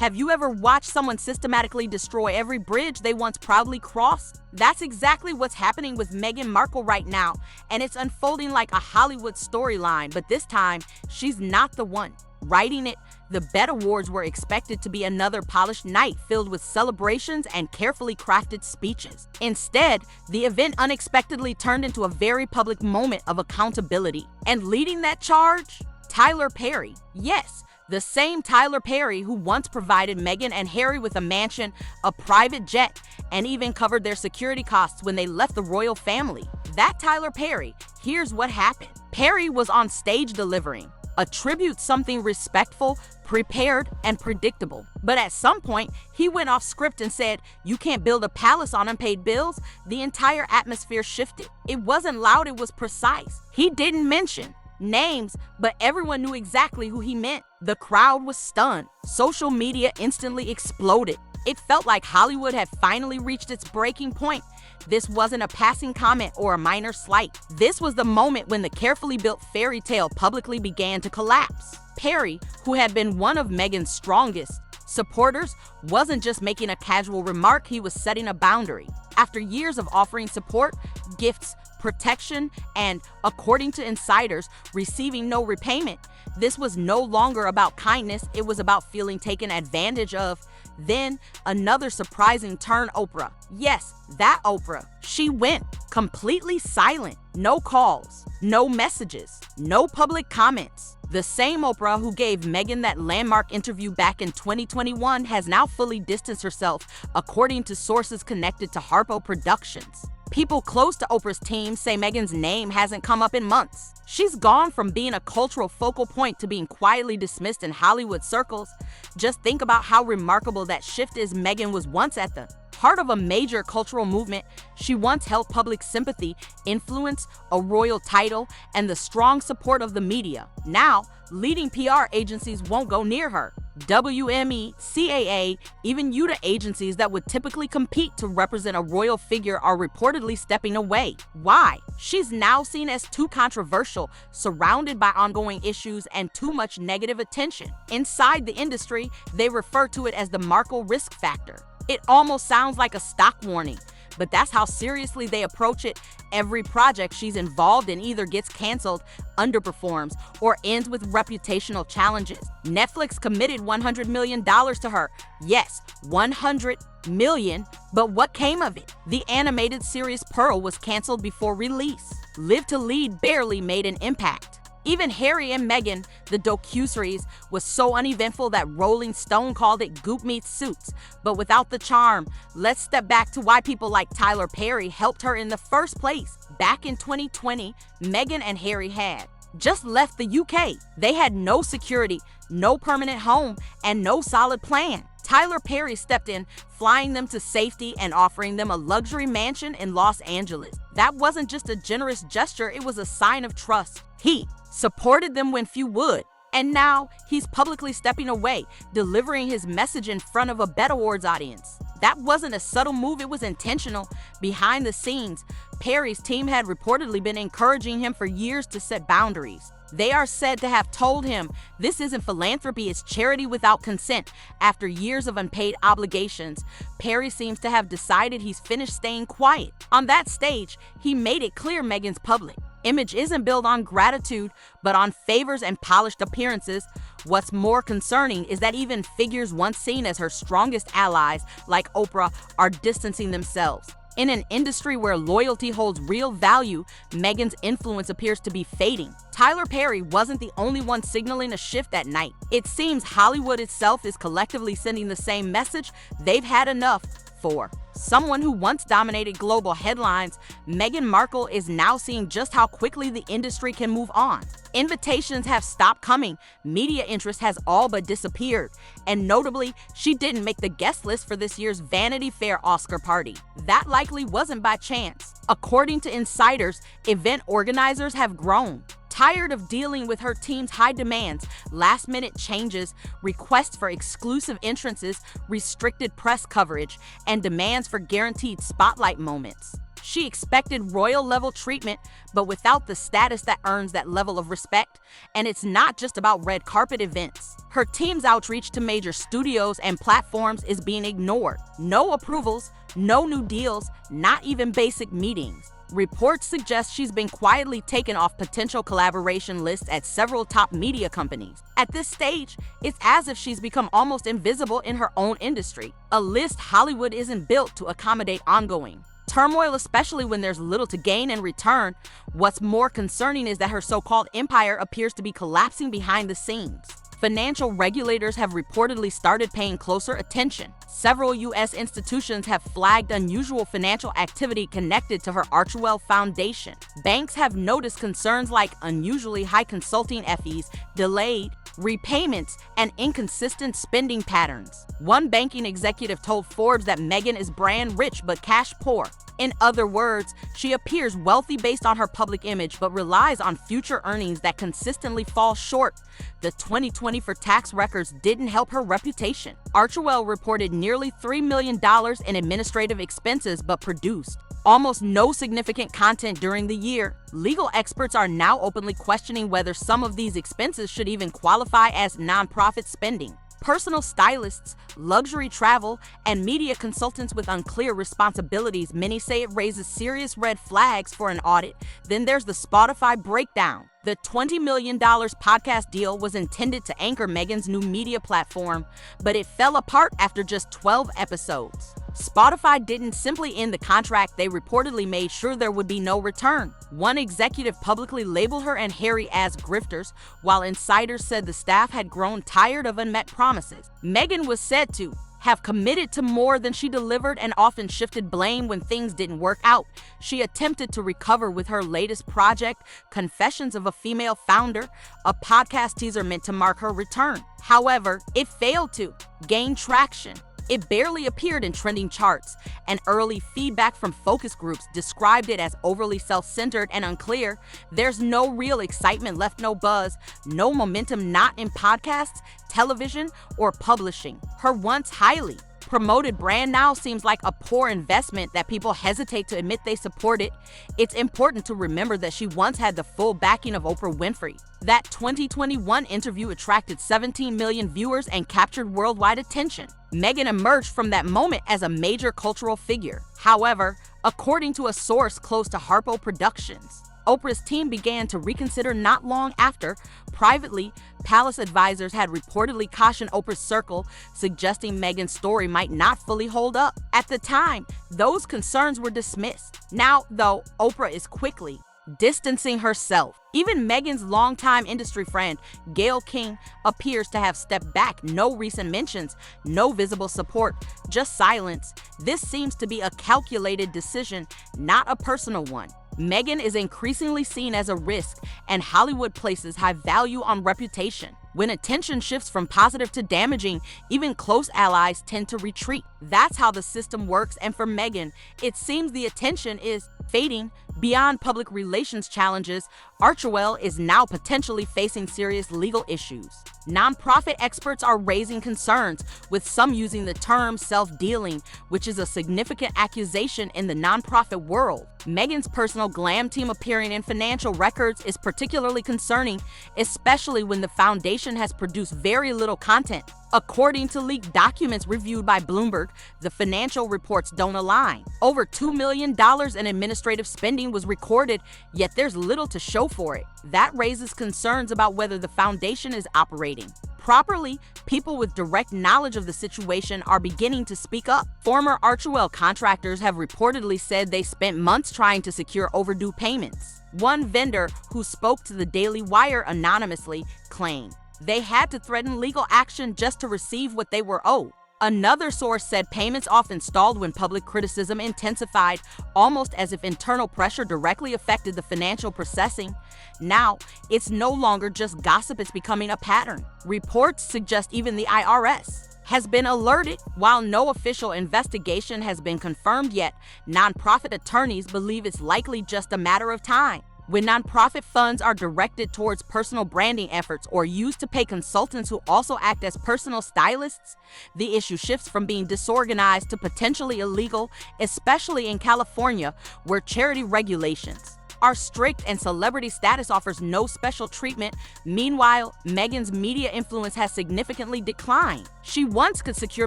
Have you ever watched someone systematically destroy every bridge they once proudly crossed? That's exactly what's happening with Meghan Markle right now, and it's unfolding like a Hollywood storyline, but this time, she's not the one writing it. The Bet Awards were expected to be another polished night filled with celebrations and carefully crafted speeches. Instead, the event unexpectedly turned into a very public moment of accountability. And leading that charge? Tyler Perry. Yes, the same Tyler Perry who once provided Meghan and Harry with a mansion, a private jet, and even covered their security costs when they left the royal family. That Tyler Perry, here's what happened. Perry was on stage delivering a tribute, something respectful, prepared, and predictable. But at some point, he went off script and said, "You can't build a palace on unpaid bills." The entire atmosphere shifted. It wasn't loud, it was precise. He didn't mention names, but everyone knew exactly who he meant. The crowd was stunned. Social media instantly exploded. It felt like Hollywood had finally reached its breaking point. This wasn't a passing comment or a minor slight. This was the moment when the carefully built fairy tale publicly began to collapse. Perry, who had been one of Meghan's strongest supporters, wasn't just making a casual remark, he was setting a boundary. After years of offering support, gifts, protection, and, according to insiders, receiving no repayment, this was no longer about kindness, it was about feeling taken advantage of. Then, another surprising turn. Oprah. Yes, that Oprah. She went completely silent. No calls, no messages, no public comments. The same Oprah who gave Meghan that landmark interview back in 2021 has now fully distanced herself, according to sources connected to Harpo Productions. People close to Oprah's team say Meghan's name hasn't come up in months. She's gone from being a cultural focal point to being quietly dismissed in Hollywood circles. Just think about how remarkable that shift is. Meghan was once at the heart of a major cultural movement. She once held public sympathy, influence, a royal title, and the strong support of the media. Now, leading PR agencies won't go near her. WME, CAA, even UTA agencies that would typically compete to represent a royal figure are reportedly stepping away. Why? She's now seen as too controversial, surrounded by ongoing issues and too much negative attention. Inside the industry, they refer to it as the Markle risk factor. It almost sounds like a stock warning, but that's how seriously they approach it. Every project she's involved in either gets canceled, underperforms, or ends with reputational challenges. Netflix committed $100 million to her. Yes, $100 million, but what came of it? The animated series Pearl was canceled before release. Live to Lead barely made an impact. Even Harry and Meghan, the docuseries, was so uneventful that Rolling Stone called it Goop Meets Suits, but without the charm. Let's step back to why people like Tyler Perry helped her in the first place. Back in 2020, Meghan and Harry had just left the UK. They had no security, no permanent home, and no solid plan. Tyler Perry stepped in, flying them to safety and offering them a luxury mansion in Los Angeles. That wasn't just a generous gesture, it was a sign of trust. He supported them when few would. And now, he's publicly stepping away, delivering his message in front of a Bet Awards audience. That wasn't a subtle move, it was intentional. Behind the scenes, Perry's team had reportedly been encouraging him for years to set boundaries. They are said to have told him, "This isn't philanthropy, it's charity without consent." After years of unpaid obligations, Perry seems to have decided he's finished staying quiet. On that stage, he made it clear Meghan's public image isn't built on gratitude, but on favors and polished appearances. What's more concerning is that even figures once seen as her strongest allies, like Oprah, are distancing themselves. In an industry where loyalty holds real value, Meghan's influence appears to be fading. Tyler Perry wasn't the only one signaling a shift that night. It seems Hollywood itself is collectively sending the same message: they've had enough. For someone who once dominated global headlines, Meghan Markle is now seeing just how quickly the industry can move on. Invitations have stopped coming, media interest has all but disappeared, and notably, she didn't make the guest list for this year's Vanity Fair Oscar party. That likely wasn't by chance. According to insiders, event organizers have grown. Tired of dealing with her team's high demands, last-minute changes, requests for exclusive entrances, restricted press coverage, and demands for guaranteed spotlight moments. She expected royal-level treatment, but without the status that earns that level of respect. And it's not just about red carpet events. Her team's outreach to major studios and platforms is being ignored. No approvals, no new deals, not even basic meetings. Reports suggest she's been quietly taken off potential collaboration lists at several top media companies. At this stage, it's as if she's become almost invisible in her own industry, a list Hollywood isn't built to accommodate ongoing turmoil, especially when there's little to gain in return. What's more concerning is that her so-called empire appears to be collapsing behind the scenes. Financial regulators have reportedly started paying closer attention. Several U.S. institutions have flagged unusual financial activity connected to her Archewell Foundation. Banks have noticed concerns like unusually high consulting fees, delayed repayments, and inconsistent spending patterns. One banking executive told Forbes that Meghan is brand rich but cash poor. In other words, she appears wealthy based on her public image but relies on future earnings that consistently fall short. The 2024 tax records didn't help her reputation. Archewell reported nearly $3 million in administrative expenses but produced almost no significant content during the year. Legal experts are now openly questioning whether some of these expenses should even qualify as nonprofit spending. Personal stylists, luxury travel, and media consultants with unclear responsibilities. Many say it raises serious red flags for an audit. Then there's the Spotify breakdown. The $20 million podcast deal was intended to anchor Meghan's new media platform, but it fell apart after just 12 episodes. Spotify didn't simply end the contract, they reportedly made sure there would be no return. One executive publicly labeled her and Harry as grifters, while insiders said the staff had grown tired of unmet promises. Meghan was said to have committed to more than she delivered and often shifted blame when things didn't work out. She attempted to recover with her latest project, Confessions of a Female Founder, a podcast teaser meant to mark her return. However, it failed to gain traction. It barely appeared in trending charts, and early feedback from focus groups described it as overly self-centered and unclear. There's no real excitement left, no buzz, no momentum, not in podcasts, television, or publishing. Her once highly promoted brand now seems like a poor investment that people hesitate to admit they support it. It's important to remember that she once had the full backing of Oprah Winfrey. That 2021 interview attracted 17 million viewers and captured worldwide attention. Meghan emerged from that moment as a major cultural figure. However, according to a source close to Harpo Productions, Oprah's team began to reconsider not long after. Privately, palace advisors had reportedly cautioned Oprah's circle, suggesting Meghan's story might not fully hold up. At the time, those concerns were dismissed. Now, though, Oprah is quickly distancing herself. Even Meghan's longtime industry friend, Gayle King, appears to have stepped back. No recent mentions, no visible support, just silence. This seems to be a calculated decision, not a personal one. Meghan is increasingly seen as a risk, and Hollywood places high value on reputation. When attention shifts from positive to damaging, even close allies tend to retreat. That's how the system works, and for Meghan, it seems the attention is fading. Beyond public relations challenges, Archewell is now potentially facing serious legal issues. Nonprofit experts are raising concerns, with some using the term self-dealing, which is a significant accusation in the nonprofit world. Meghan's personal glam team appearing in financial records is particularly concerning, especially when the foundation has produced very little content. According to leaked documents reviewed by Bloomberg, the financial reports don't align. Over $2 million in administrative spending was recorded, yet there's little to show for it. That raises concerns about whether the foundation is operating properly. People with direct knowledge of the situation are beginning to speak up. Former Archewell contractors have reportedly said they spent months trying to secure overdue payments. One vendor who spoke to the Daily Wire anonymously claimed they had to threaten legal action just to receive what they were owed. Another source said payments often stalled when public criticism intensified, almost as if internal pressure directly affected the financial processing. Now, it's no longer just gossip, it's becoming a pattern. Reports suggest even the IRS has been alerted. While no official investigation has been confirmed yet, nonprofit attorneys believe it's likely just a matter of time. When nonprofit funds are directed towards personal branding efforts or used to pay consultants who also act as personal stylists, the issue shifts from being disorganized to potentially illegal, especially in California, where charity regulations are strict and celebrity status offers no special treatment. Meanwhile, Meghan's media influence has significantly declined. She once could secure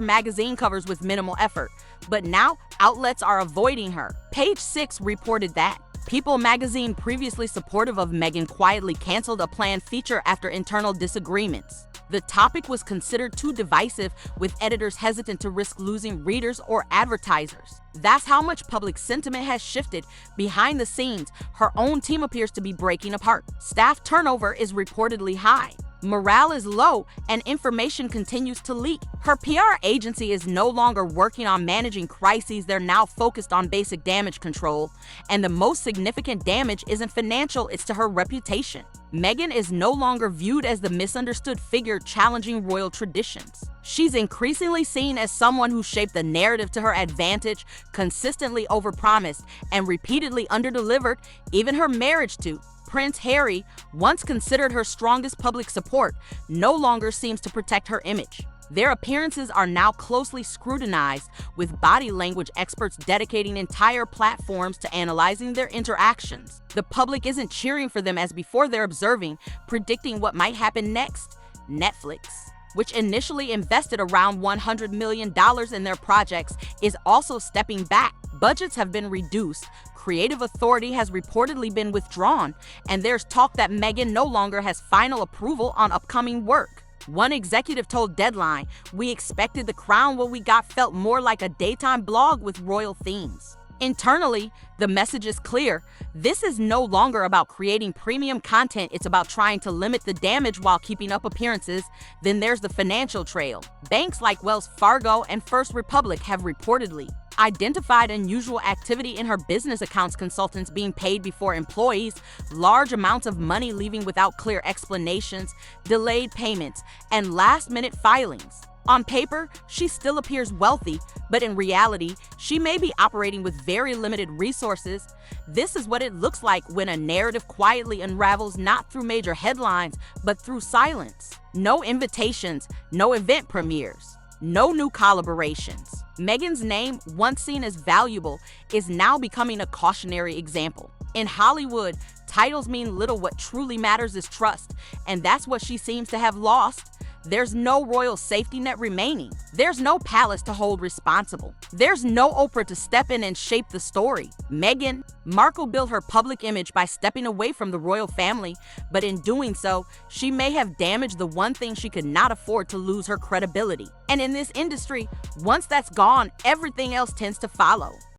magazine covers with minimal effort, but now outlets are avoiding her. Page 6 reported that People magazine, previously supportive of Meghan, quietly canceled a planned feature after internal disagreements. The topic was considered too divisive, with editors hesitant to risk losing readers or advertisers. That's how much public sentiment has shifted. Behind the scenes, her own team appears to be breaking apart. Staff turnover is reportedly high. Morale is low, and information continues to leak. Her PR agency is no longer working on managing crises, they're now focused on basic damage control. And the most significant damage isn't financial, it's to her reputation. Meghan is no longer viewed as the misunderstood figure challenging royal traditions. She's increasingly seen as someone who shaped the narrative to her advantage, consistently overpromised and repeatedly underdelivered. Even her marriage to Prince Harry, once considered her strongest public support, no longer seems to protect her image. Their appearances are now closely scrutinized, with body language experts dedicating entire platforms to analyzing their interactions. The public isn't cheering for them as before, they're observing, predicting what might happen next. Netflix, which initially invested around $100 million in their projects, is also stepping back. Budgets have been reduced, creative authority has reportedly been withdrawn, and there's talk that Meghan no longer has final approval on upcoming work. One executive told Deadline, "We expected The Crown, what we got felt more like a daytime blog with royal themes." Internally, the message is clear. This is no longer about creating premium content, it's about trying to limit the damage while keeping up appearances. Then there's the financial trail. Banks like Wells Fargo and First Republic have reportedly identified unusual activity in her business accounts, consultants being paid before employees, large amounts of money leaving without clear explanations, delayed payments, and last-minute filings. On paper, she still appears wealthy, but in reality, she may be operating with very limited resources. This is what it looks like when a narrative quietly unravels, not through major headlines, but through silence. No invitations, no event premieres, no new collaborations. Meghan's name, once seen as valuable, is now becoming a cautionary example. In Hollywood, titles mean little. What truly matters is trust, and that's what she seems to have lost. There's no royal safety net remaining. There's no palace to hold responsible. There's no Oprah to step in and shape the story. Meghan Markle built her public image by stepping away from the royal family, but in doing so, she may have damaged the one thing she could not afford to lose: her credibility. And in this industry, once that's gone, everything else tends to follow.